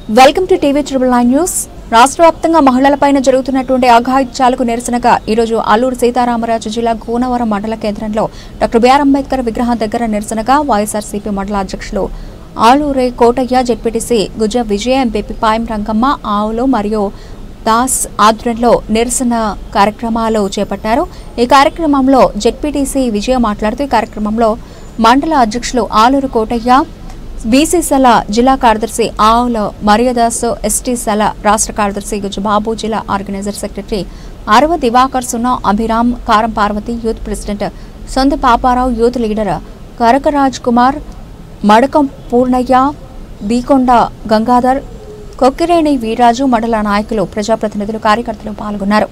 Welcome to TV ట్రిబుల్9 news. రాష్ట్ర వ్యాప్తంగా మహిళలపైన జరుగుతున్నటువంటి అఘాయిత్యాలకు నిరసనగా ఈరోజు అల్లూరు సీతారామరాజు జిల్లా గోనవరం మండల కేంద్రంలో డాక్టర్ బిఆర్ అంబేద్కర్ విగ్రహం దగ్గర నిరసనగా వైఎస్ఆర్సీపీ మండల అధ్యక్షులు ఆలూరే కోటయ్య, జెడ్పీటీసీ గుజ్జ విజయ, ఎంపీపీ పాయం రంగమ్మ, ఆవులు మరియు దాస్ ఆధ్వర్యంలో నిరసన కార్యక్రమాలు చేపట్టారు. ఈ కార్యక్రమంలో జెడ్పీటీసీ విజయ మాట్లాడుతూ ఈ కార్యక్రమంలో మండల అధ్యక్షులు ఆలూరు కోటయ్య, బీసీసీల జిల్లా కార్యదర్శి ఆవుల మరియదాస్, ఎస్టీసీల రాష్ట్ర కార్యదర్శి గుజ్జబాబు, జిల్లా ఆర్గనైజర్ సెక్రటరీ అరవ దివాకర్, సున్నా అభిరామ్, కారం పార్వతి, యూత్ ప్రెసిడెంట్ సొంత పాపారావు, యూత్ లీడర్ కరకరాజ్ కుమార్, మడకం పూర్ణయ్య, దీకొండ గంగాధర్, కొక్కిరేణి వీరాజు, మండల నాయకులు, ప్రజాప్రతినిధులు, కార్యకర్తలు పాల్గొన్నారు.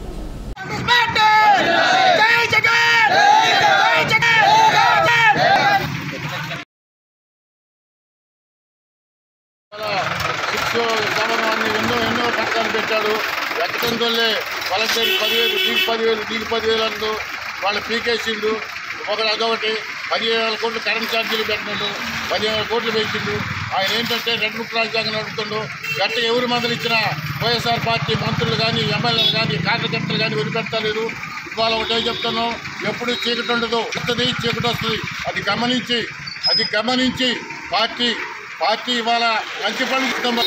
ఎన్నో పథకాలు పెట్టాడు. ఎక్కడంతోనే వాలంటీర్ 10,000 నీకు 10,000 అంటూ వాళ్ళు పీకేసిండు. అదొకటి 15,000 కోట్లు కరెంట్ ఛార్జీలు పెట్టినాడు, 15,000 కోట్లు పెంచిండు. ఆయన ఏంటంటే రెడ్ బుక్ రాజ్యాంగం నడుపుతుండు. గట్ట ఎవరి మందులు ఇచ్చినా వైఎస్ఆర్ పార్టీ మంత్రులు కానీ, ఎమ్మెల్యేలు కానీ, కార్యకర్తలు కానీ వదిలిపెట్టలేదు. ఇవాళ ఒకటే చెప్తాను, ఎప్పుడు చీకటి ఉండదు, వస్తుంది చీకటి వస్తుంది. అది గమనించి పార్టీ ఇవాళ మంచి పనులు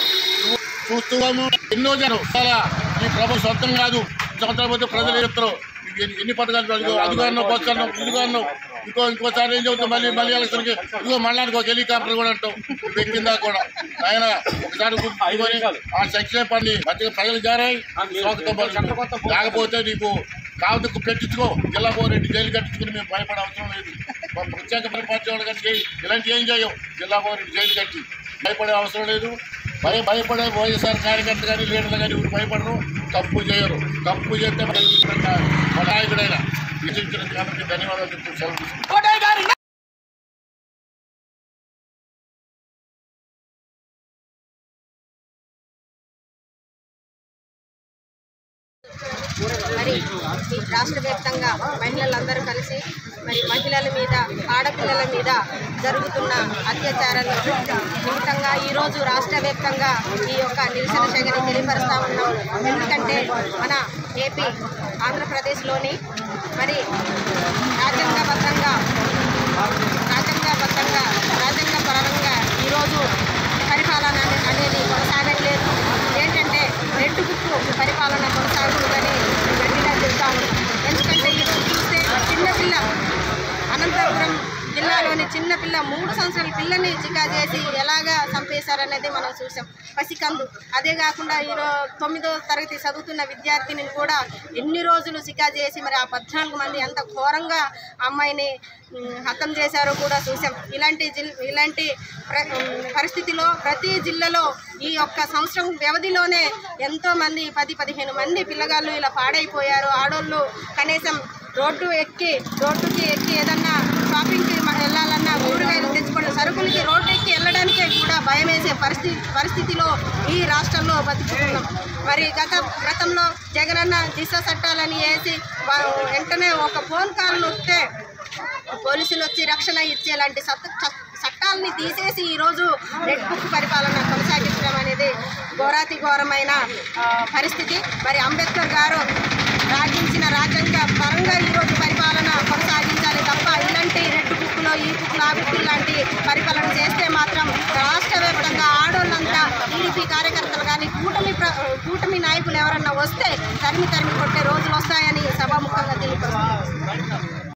చూస్తున్నాము. ఎన్నో జనం ఇవాళ ఈ ప్రభుత్వం సొంతం కాదు, సంవత్సరాల పోతే ప్రజలు చెప్తారు ఎన్ని పథకాలు అధికారులు పోస్తాను, ఇదిగో ఇంకోసారి ఏం చెబుతాం, మళ్ళీ ఎలక్షన్కి ఇదిగో మళ్ళానికి ఒక హెలికాప్టర్ కూడా అంటాం. ఎక్కిందా కూడా ఆయన ఒకసారి గుర్తుకొని ఆ సంక్షేమ పని మంచిగా ప్రజలు జారాయి. కాకపోతే నీకు కావతకు పెట్టించుకో, జిల్లా పోరెడ్డి జైలు కట్టించుకుని మేము భయపడే అవసరం లేదు. ప్రత్యేక పరిపాలన వాళ్ళు కట్టి ఇలాంటి ఏం చేయం, జిల్లా పోరెడ్డి జైలు కట్టి భయపడే అవసరం లేదు. భయపడే వైఎస్ఆర్ కార్యకర్త కానీ, లీడర్లు కానీ ఎవరు భయపడరు, తప్పు చేయరు. తప్పు చేస్తే మా నాయకుడైనా విధించినందుకు కాబట్టి ధన్యవాదాలు చెప్తూ సెలవు తీసుకుంటాం. మరి రాష్ట్ర వ్యాప్తంగా మహిళలందరూ కలిసి మరి మహిళల మీద, ఆడపిల్లల మీద జరుగుతున్న అత్యాచారాల నిమిత్తంగా ఈరోజు రాష్ట్ర వ్యాప్తంగా ఈ యొక్క నిరసన శైలిని తెలియపరుస్తూ ఉన్నాం. ఎందుకంటే మన ఏపీ ఆంధ్రప్రదేశ్లోని మరి రాజ్యాంగబద్ధంగా రాజ్యాంగపరంగా ఈరోజు పరిపాలన అనేది కొనసాగట్లేదు. ఏంటంటే రెడ్ బుక్ పరిపాలన కొనసాగుతుందని గట్టిగా చెప్తా ఉన్నాం. ఎందుకంటే ఈరోజు చూస్తే చిన్నపిల్ల, అనంతపురం జిల్లాలోని చిన్నపిల్ల 3 సంవత్సరాల పిల్లని చికా చేసి ఎలాగా చంపేశారనేది మనం చూసాం. పసికందు. అదే కాకుండా 9వ తరగతి చదువుతున్న విద్యార్థిని కూడా ఎన్ని రోజులు చికా చేసి మరి ఆ 14 మంది ఎంత ఘోరంగా అమ్మాయిని హతం చేశారో కూడా చూసాం. ఇలాంటి పరిస్థితిలో ప్రతి జిల్లాలో ఈ ఒక్క సంవత్సరం వ్యవధిలోనే ఎంతోమంది 10-15 మంది పిల్లగాళ్ళు ఇలా పాడైపోయారు. ఆడోళ్ళు కనీసం రోడ్డుకి ఎక్కి ఏదన్నా షాపింగ్కి వెళ్ళాలన్నా, కూరగాయలు తెచ్చుకోవడం, సరుకులకి రోడ్డు ఎక్కి వెళ్ళడానికే కూడా భయం వేసే పరిస్థితిలో ఈ రాష్ట్రంలో బతుకుతున్నాం. మరి గతంలో జగనన్న దిశ చట్టాలని వేసి వెంటనే ఒక ఫోన్ కాల్ వస్తే పోలీసులు వచ్చి రక్షణ ఇచ్చేలాంటి చట్టాలని తీసేసి ఈరోజు రెడ్ బుక్ పరిపాలన కొనసాగించడం అనేది ఘోరమైన పరిస్థితి. మరి అంబేద్కర్ గారు రాగించిన రాజ్యాంగ పరంగా ఈరోజు పరిపాలన కొనసాగించాలి తప్ప ఇలాంటి రెడ్ బుక్లో, ఈ బుక్లో, ఆ బుక్ లాంటి పరిపాలన చేస్తే మాత్రం రాష్ట్ర వ్యాప్తంగా ఆడోళ్ళంతా టీడీపీ కార్యకర్తలు కానీ కూటమి నాయకులు ఎవరన్నా వస్తే తరిమి కొట్టే రోజులు వస్తాయని